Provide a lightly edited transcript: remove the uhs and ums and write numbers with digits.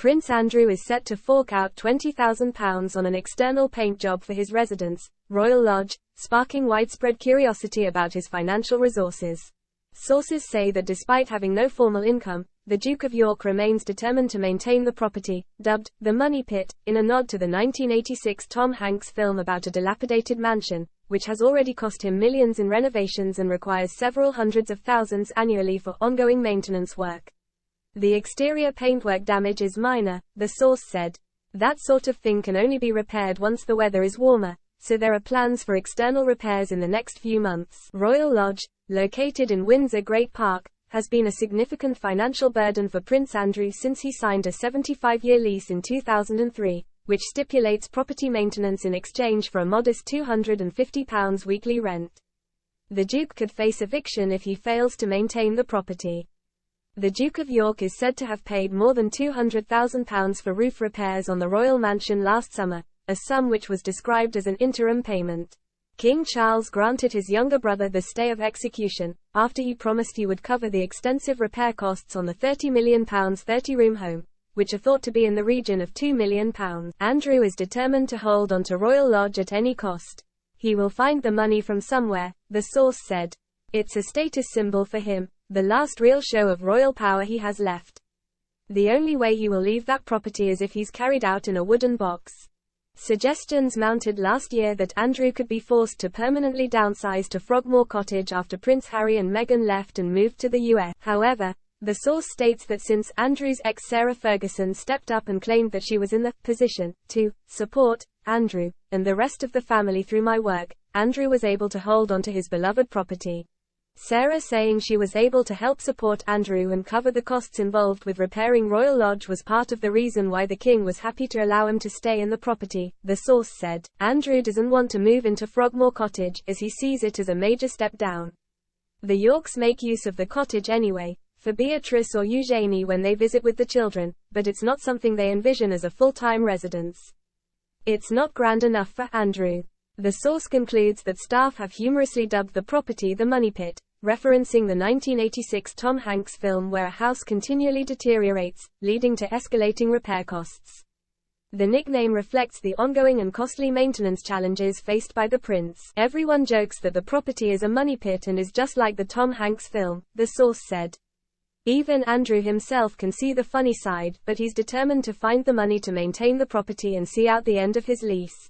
Prince Andrew is set to fork out £20,000 on an external paint job for his residence, Royal Lodge, sparking widespread curiosity about his financial resources. Sources say that despite having no formal income, the Duke of York remains determined to maintain the property, dubbed the Money Pit, in a nod to the 1986 Tom Hanks film about a dilapidated mansion, which has already cost him millions in renovations and requires several hundreds of thousands annually for ongoing maintenance work. The exterior paintwork damage is minor, the source said. That sort of thing can only be repaired once the weather is warmer, so there are plans for external repairs in the next few months. Royal Lodge, located in Windsor Great Park, has been a significant financial burden for Prince Andrew since he signed a 75-year lease in 2003, which stipulates property maintenance in exchange for a modest £250 weekly rent. The Duke could face eviction if he fails to maintain the property. The Duke of York is said to have paid more than £200,000 for roof repairs on the royal mansion last summer, a sum which was described as an interim payment. King Charles granted his younger brother the stay of execution, after he promised he would cover the extensive repair costs on the £30 million 30-room home, which are thought to be in the region of £2 million. Andrew is determined to hold on to Royal Lodge at any cost. He will find the money from somewhere, the source said. It's a status symbol for him, the last real show of royal power he has left. The only way he will leave that property is if he's carried out in a wooden box. Suggestions mounted last year that Andrew could be forced to permanently downsize to Frogmore Cottage after Prince Harry and Meghan left and moved to the US. However, the source states that since Andrew's ex Sarah Ferguson stepped up and claimed that she was in the position to support Andrew and the rest of the family through my work, Andrew was able to hold on to his beloved property. Sarah saying she was able to help support Andrew and cover the costs involved with repairing Royal Lodge was part of the reason why the king was happy to allow him to stay in the property, the source said. Andrew doesn't want to move into Frogmore Cottage, as he sees it as a major step down. The Yorks make use of the cottage anyway, for Beatrice or Eugenie when they visit with the children, but it's not something they envision as a full-time residence. It's not grand enough for Andrew. The source concludes that staff have humorously dubbed the property the Money Pit, referencing the 1986 Tom Hanks film where a house continually deteriorates, leading to escalating repair costs. The nickname reflects the ongoing and costly maintenance challenges faced by the prince. Everyone jokes that the property is a money pit and is just like the Tom Hanks film, the source said. Even Andrew himself can see the funny side, but he's determined to find the money to maintain the property and see out the end of his lease.